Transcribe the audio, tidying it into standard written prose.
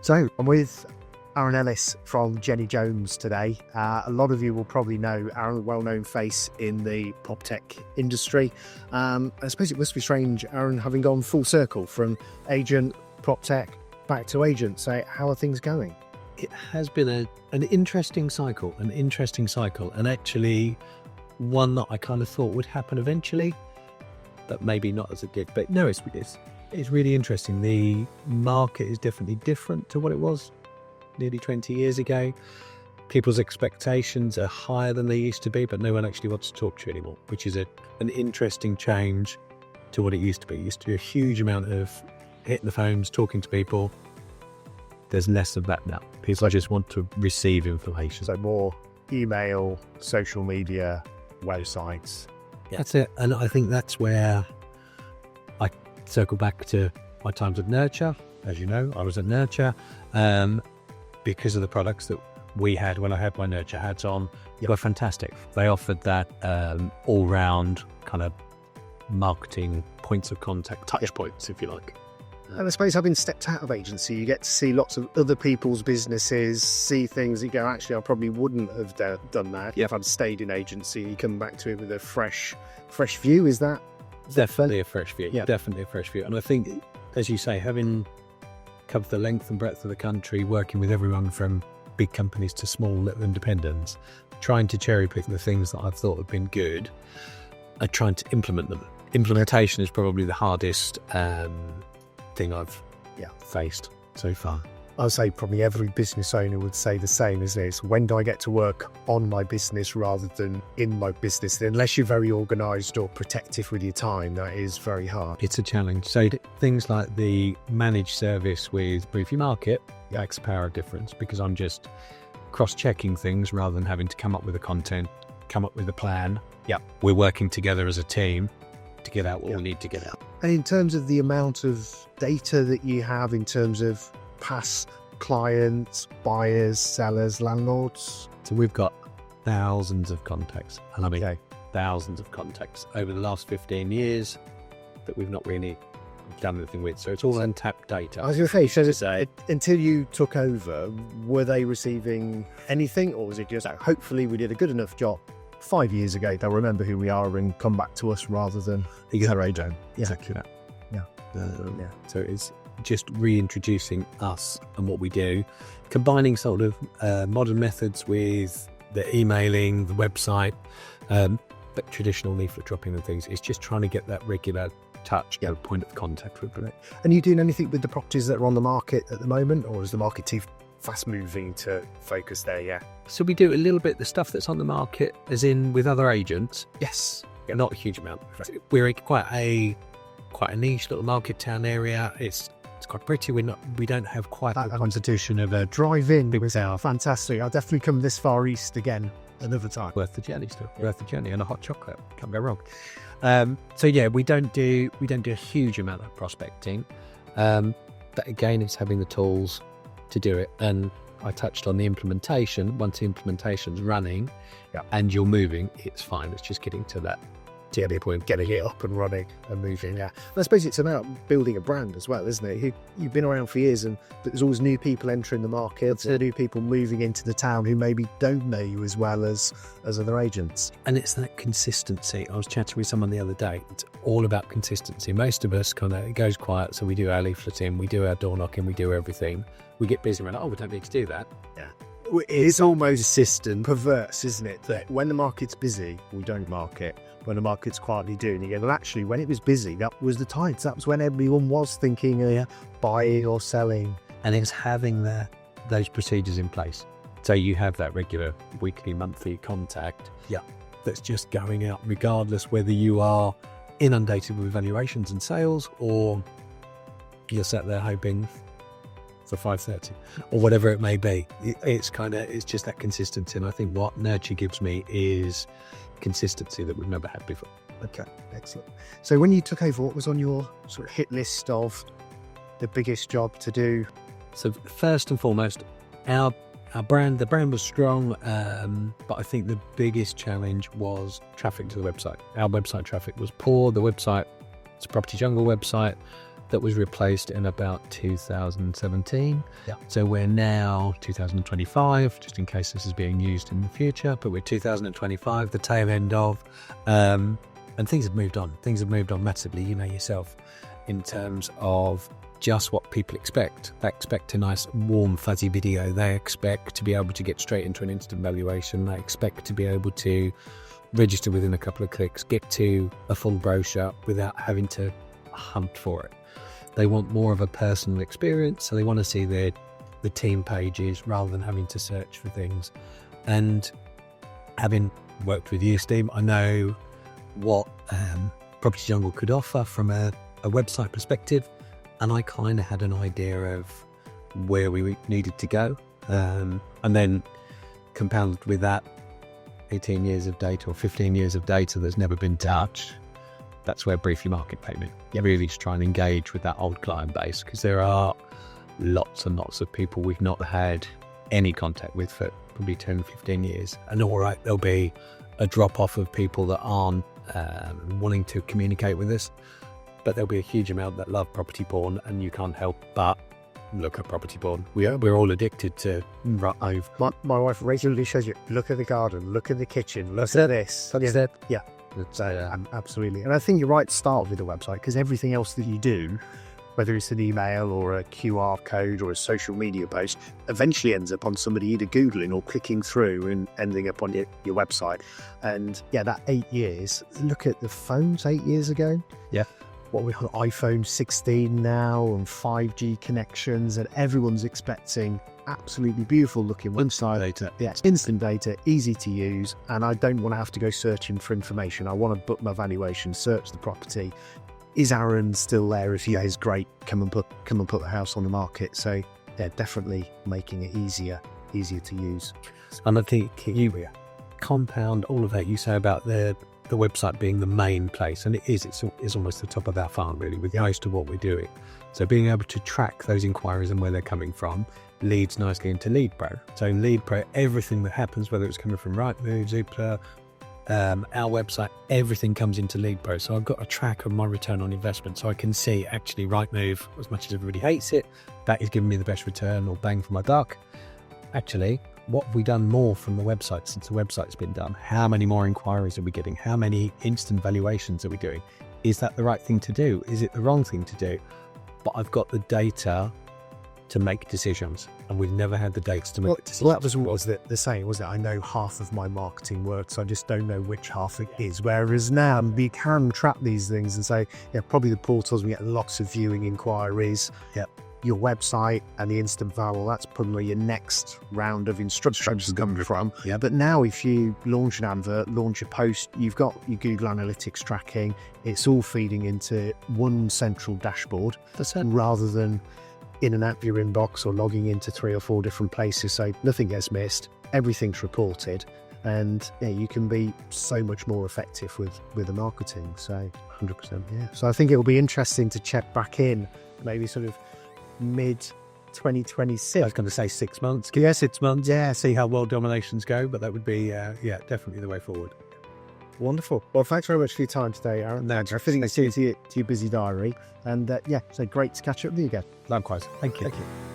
So I'm with Aarran Ellis from Jennie Jones today. A lot of you will probably know Aarran, a well-known face in the Proptech industry. I suppose it must be strange, Aarran, having gone full circle from agent, Proptech, back to agent. So how are things going? It has been an interesting cycle, and actually one that I kind of thought would happen eventually, but maybe not as it did. But no, it's really interesting. The market is definitely different to what it was nearly 20 years ago. People's expectations are higher than they used to be, but no one actually wants to talk to you anymore, which is an interesting change to what it used to be. It used to be a huge amount of hitting the phones, talking to people. There's less of that now. People just want to receive information. So more email, social media, websites. Yeah. That's it. And I think that's where I circle back to my times at Nurtur. As you know, I was at Nurtur because of the products that we had when I had my Nurtur hats on. They were fantastic. They offered that all-round kind of marketing points of contact, touch points, if you like. And I suppose having stepped out of agency, you get to see lots of other people's businesses, see things you go, actually, I probably wouldn't have done that if I'd stayed in agency. You come back to it with a fresh view. Is that? Definitely a fresh view. Yeah. Definitely a fresh view. And I think, as you say, having covered the length and breadth of the country, working with everyone from big companies to small little independents, trying to cherry pick the things that I've thought have been good and trying to implement them. Implementation is probably the hardest thing I've faced so far. I'd say probably every business owner would say the same, isn't it? It's when do I get to work on my business rather than in my business? Unless you're very organised or protective with your time, that is very hard. It's a challenge. So things like the managed service with Briefly Market makes a power of difference, because I'm just cross-checking things rather than having to come up with the content, come up with a plan. Yeah, we're working together as a team to get out what we need to get out. And in terms of the amount of data that you have in terms of past clients, buyers, sellers, landlords? So we've got thousands of contacts, and I mean thousands of contacts over the last 15 years that we've not really done anything with. So it's all untapped data. I was going to say, until you took over, were they receiving anything, or was it just hopefully we did a good enough job 5 years ago, they'll remember who we are and come back to us rather than their agent? Exactly that. Yeah. So it's just reintroducing us and what we do, combining sort of modern methods with the emailing, the website, but traditional leaflet dropping and things. It's just trying to get that regular touch, point of contact with them. And are you doing anything with the properties that are on the market at the moment, or is the market too fast moving to focus there? Yeah. So we do a little bit the stuff that's on the market, as in with other agents. Yes. Not a huge amount. We're quite a niche little market town area. It's quite pretty. We don't have quite that the competition of a drive-in. It was fantastic. I'll definitely come this far east again another time. Worth the journey still. Worth the journey, and a hot chocolate. Can't go wrong. So yeah, we don't do a huge amount of prospecting, but again, it's having the tools to do it. And I touched on the implementation. Once the implementation's running and you're moving, it's fine. It's just getting to that point, getting it up and running and moving. Yeah. And I suppose it's about building a brand as well, isn't it? You've been around for years, but there's always new people entering the market, new people moving into the town who maybe don't know you as well as other agents. And it's that consistency. I was chatting with someone the other day. It's all about consistency. Most of us it goes quiet, so we do our leafleting, we do our door knocking, we do everything. We get busy and we're like, we don't need to do that. Yeah. It's almost system perverse, isn't it? That when the market's busy, we don't market. When the market's quietly doing it, and actually when it was busy, that was the tides. That was when everyone was thinking buying or selling. And it's having those procedures in place. So you have that regular weekly, monthly contact that's just going out, regardless whether you are inundated with valuations and sales or you're sat there hoping for 5:30 or whatever it may be. It's just that consistency. And I think what Nurtur gives me is consistency that we've never had before. Okay, excellent. So when you took over, what was on your sort of hit list of the biggest job to do? So first and foremost, our brand, the brand was strong, but I think the biggest challenge was traffic to the website. Our website traffic was poor. The website, it's a Property Jungle website. that was replaced in about 2017. Yeah. So we're now 2025, just in case this is being used in the future, but we're 2025, the tail end of, and things have moved on. Things have moved on massively, you know yourself, in terms of just what people expect. They expect a nice, warm, fuzzy video. They expect to be able to get straight into an instant valuation. They expect to be able to register within a couple of clicks, get to a full brochure without having to hunt for it. They want more of a personal experience, so they want to see the team pages rather than having to search for things. And having worked with you, Steve, I know what Property Jungle could offer from a website perspective, and I kind of had an idea of where we needed to go. And then compounded with that 18 years of data or 15 years of data that's never been touched, that's where Briefly Market came in. Really to try and engage with that old client base, because there are lots and lots of people we've not had any contact with for probably 10, 15 years. And all right, there'll be a drop off of people that aren't wanting to communicate with us, but there'll be a huge amount that love property porn, and you can't help but look at property porn. We're all addicted to right. My wife regularly shows you, look at the garden, look at the kitchen, look at this. Yeah. Absolutely. And I think you're right to start with the website, because everything else that you do, whether it's an email or a QR code or a social media post, eventually ends up on somebody either Googling or clicking through and ending up on your website. And yeah, that 8 years, look at the phones 8 years ago. Yeah. What we have iPhone 16 now and 5G connections, and everyone's expecting absolutely beautiful looking website. Data. Yeah, instant data, easy to use, and I don't want to have to go searching for information. I want to book my valuation, search the property. Is Aarran still there? If he is, great. Come and put the house on the market. So they're definitely making it easier to use. And I think you compound all of that you say about the website being the main place, and it's almost the top of our farm really with most of what we're doing. So being able to track those inquiries and where they're coming from leads nicely into LeadPro. So in LeadPro, everything that happens, whether it's coming from Rightmove, Zoopla, our website, everything comes into LeadPro. So I've got a track of my return on investment, so I can see actually Rightmove, as much as everybody hates it, that is giving me the best return or bang for my buck. Actually, what have we done more from the website since the website's been done? How many more inquiries are we getting? How many instant valuations are we doing? Is that the right thing to do? Is it the wrong thing to do? But I've got the data to make decisions, and we've never had the data to make decisions. Well, that was the saying, was it? I know half of my marketing works, I just don't know which half it is. Whereas now we can track these things and say, yeah, probably the portals, we get lots of viewing inquiries. Yep. Your website and the instant val, that's probably your next round of instructions coming from. Yeah. But now if you launch an advert, launch a post, you've got your Google Analytics tracking, it's all feeding into one central dashboard rather than in and out of your inbox or logging into 3 or 4 different places. So nothing gets missed, everything's reported, and yeah, you can be so much more effective with the marketing. So 100%. Yeah. So I think it will be interesting to check back in maybe sort of mid 2026. I was going to say 6 months. Yeah, 6 months. Yeah, see how world dominations go, but that would be, definitely the way forward. Wonderful. Well, thanks very much for your time today, Aarran. No, I think it's to your busy diary. And so great to catch up with you again. Likewise. Thank you. Thank you.